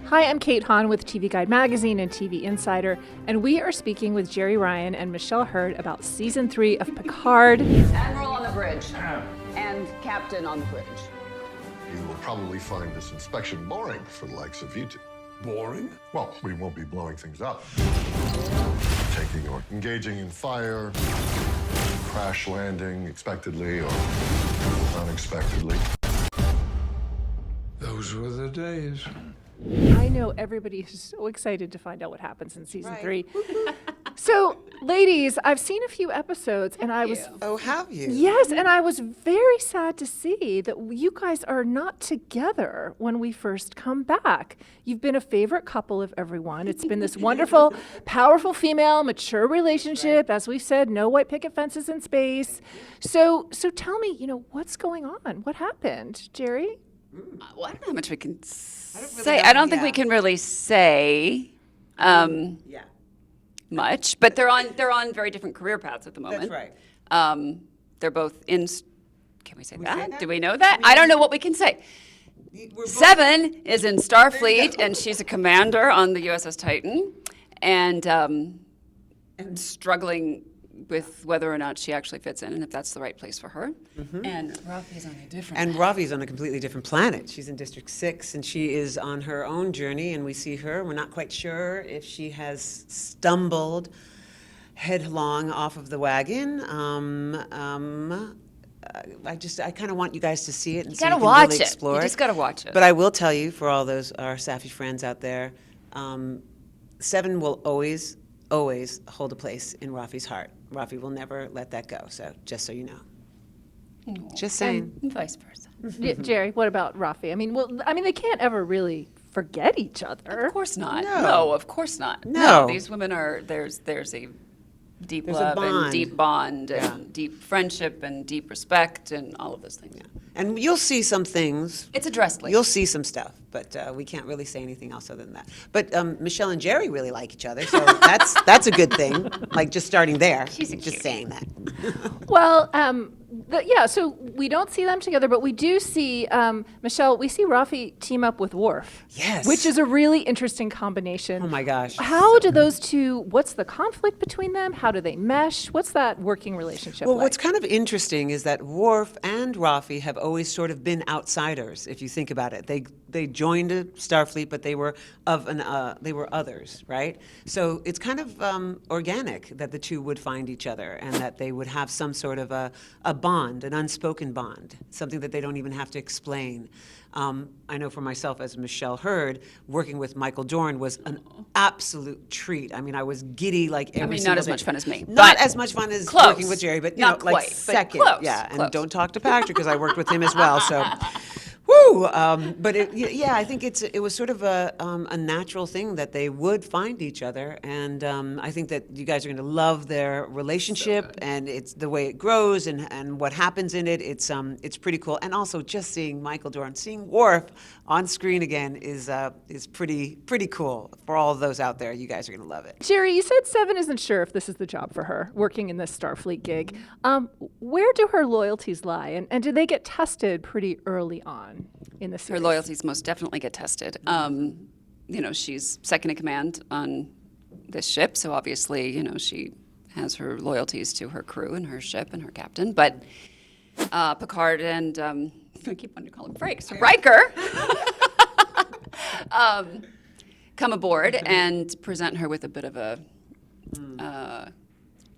Hi, I'm Kate Hahn with TV Guide Magazine and TV Insider, and we are speaking with Jeri Ryan and Michelle Hurd about Season 3 of PICARD. Admiral on the bridge and Captain on the bridge. You will probably find this inspection boring for the likes of you two. Boring? Well, we won't be blowing things up. Taking or engaging in fire, crash landing expectedly or unexpectedly. Those were the days. I know everybody is so excited to find out what happens in Season 3. So, ladies, I've seen a few episodes, and I was... Oh, have you? Yes, and I was very sad to see that you guys are not together when we first come back. You've been a favorite couple of everyone. It's been this wonderful, powerful female, mature relationship. As we said, no white picket fences in space. So tell me, what's going on? What happened, Jeri? Well, I don't know how much we can say. I don't think we can really say much, but they're on very different career paths at the moment. That's right. They're both in. Can we say that? Do we know that? I don't know what we can say. Seven is in Starfleet, and she's a commander on the USS Titan, and struggling with whether or not she actually fits in and if that's the right place for her. And Rafi's on a different. And Rafi's on a completely different planet. She's in District 6, and she is on her own journey, and we see her. We're not quite sure if she has stumbled headlong off of the wagon. I kind of want you guys to see it and so you can really explore it. You just gotta watch it. But I will tell you, for all those our Safi friends out there, Seven will always hold a place in Rafi's heart. Rafi will never let that go. So just so you know. Just saying. And vice versa. Jeri, what about Rafi? I mean, they can't ever really forget each other. Of course not. No. No, of course not. No. These women are, there's a deep There's a love and bond. deep bond and deep friendship and deep respect and all of those things. And you'll see some things. It's addressed later. You'll see some stuff, but we can't really say anything else other than that. But Michelle and Jeri really like each other, so that's a good thing. Like just starting there. She's a just cutie. saying that. Well, so we don't see them together, but we do see, Michelle, we see Rafi team up with Wharf. Yes. Which is a really interesting combination. Oh my gosh. How do those two, what's the conflict between them? How do they mesh? What's that working relationship Well, like? what's kind of interesting is that Worf and Rafi have always sort of been outsiders, if you think about it. They joined Starfleet, but they were others, right? So it's kind of organic that the two would find each other and that they would have some sort of a bond, an unspoken bond, something that they don't even have to explain. I know for myself as Michelle Hurd, working with Michael Dorn was an absolute treat. I mean, I was giddy like every single not as day. much fun as me. Not but as much fun as close. working with Jeri, but Not like quite, but second. close, Yeah, close. and don't talk to Patrick because I worked with him as well. So, woo! But I think it was sort of a natural thing that they would find each other, and I think that you guys are going to love their relationship and it's the way it grows and what happens in it. It's pretty cool, and also just seeing Michael Dorn, seeing Worf on screen again is pretty cool. For all of those out there, you guys are going to love it. Jeri, you said Seven isn't sure if this is the job for her, working in this Starfleet gig. Where do her loyalties lie, and do they get tested pretty early on in the series? Her loyalties most definitely get tested. She's second in command on this ship, so obviously, she has her loyalties to her crew and her ship and her captain. But Picard and I keep wanting to call him Riker come aboard and present her with a bit of a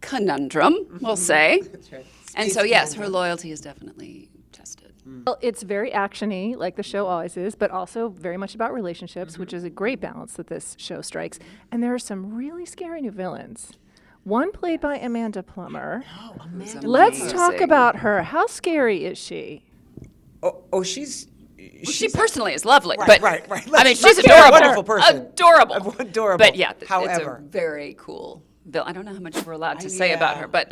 conundrum, we'll say. That's right. And so, yes, her loyalty is definitely tested. Well, it's very action-y, like the show always is, but also very much about relationships, which is a great balance that this show strikes. And there are some really scary new villains. One played by Amanda Plummer. Let's talk Amazing. about her. How scary is she? Oh, she's She personally is lovely, Right, but right. I mean, she's Let's be a adorable. wonderful person. Adorable. Adorable. But yeah, However. it's a very cool villain. I don't know how much we're allowed to say about her, but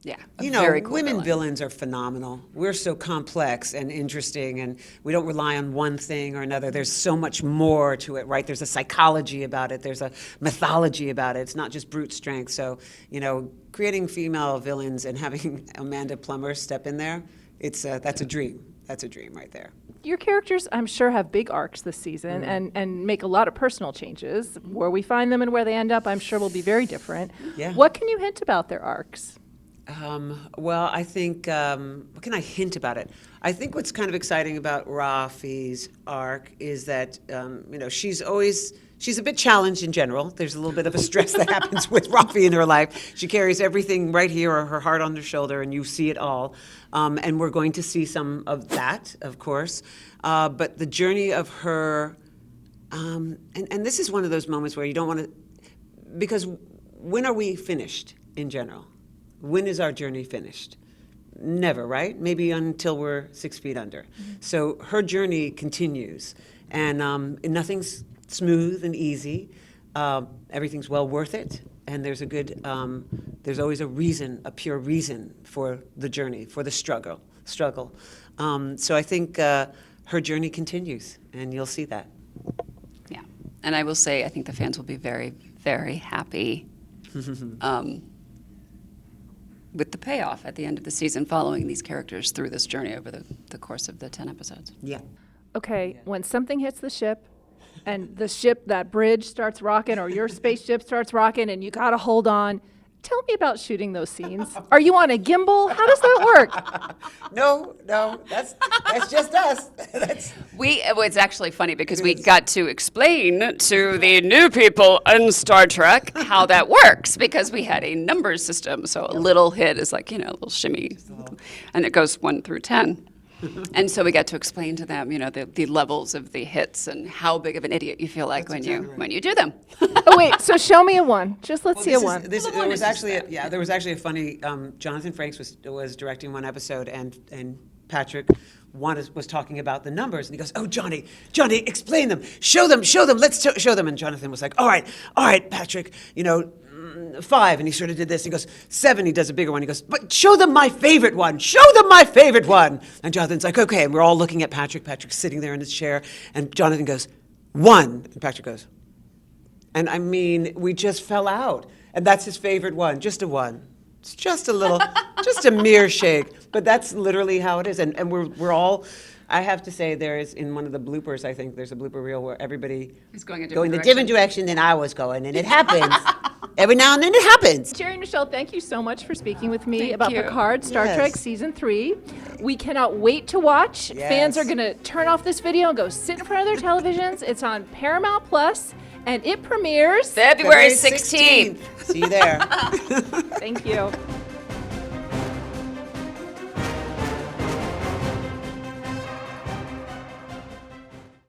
yeah, a You know, very cool women villain. villains are phenomenal. We're so complex and interesting, and we don't rely on one thing or another. There's so much more to it, right? There's a psychology about it. There's a mythology about it. It's not just brute strength. So, creating female villains and having Amanda Plummer step in there, that's a dream. That's a dream right there. your characters, I'm sure, have big arcs this season and make a lot of personal changes. Where we find them and where they end up, I'm sure, will be very different. Yeah. What can you hint about their arcs? Well, I think, what can I hint about it? I think what's kind of exciting about Rafi's arc is that, she's a bit challenged in general. There's a little bit of a stress that happens with Rafi in her life. She carries everything right here, or her heart on her shoulder, and you see it all. And we're going to see some of that, of course. But the journey of her, and this is one of those moments where you don't want to, because when are we finished in general? When is our journey finished? Never, right? Maybe until we're 6 feet under. So her journey continues, and nothing's smooth and easy. Everything's well worth it, and there's there's always a reason, a pure reason for the journey, for the struggle. So I think her journey continues, and you'll see that. Yeah. And I will say, I think the fans will be very, very happy with the payoff at the end of the season, following these characters through this journey over the course of the 10 episodes. Yeah. Okay, when something hits the ship and the ship, that bridge starts rocking or your spaceship starts rocking and you got to hold on, tell me about shooting those scenes. Are you on a gimbal? How does that work? No, that's just us. It's actually funny because we got to explain to the new people in Star Trek how that works, because we had a numbers system. So a little hit is like, a little shimmy, and it goes 1 through 10. And so we got to explain to them, the levels of the hits and how big of an idiot you feel like when you do them. Oh, wait, so show me a 1. Just let's see a 1. There was actually a funny, Jonathan Frakes was directing one episode, and Patrick was talking about the numbers, and he goes, "Oh, Johnny, explain them, show them, let's show them." And Jonathan was like, all right, Patrick, 5, and he sort of did this. He goes, 7, he does a bigger one. He goes, "But show them my favorite one. And Jonathan's like, okay. And we're all looking at Patrick. Patrick's sitting there in his chair, and Jonathan goes, 1. And Patrick goes, and I mean, we just fell out. And that's his favorite one, just a 1. It's just a little, just a mere shake. But that's literally how it is. And we're all, I have to say, there is, in one of the bloopers, I think there's a blooper reel where everybody Is going a the different different direction than I was going, and it happens. Every now and then it happens. Jeri and Michelle, thank you so much for speaking with me Thank about you. PICARD Star Yes. Trek Season 3. We cannot wait to watch. Yes. Fans are going to turn off this video and go sit in front of their televisions. It's on Paramount Plus, and it premieres February 16th. See you there. Thank you.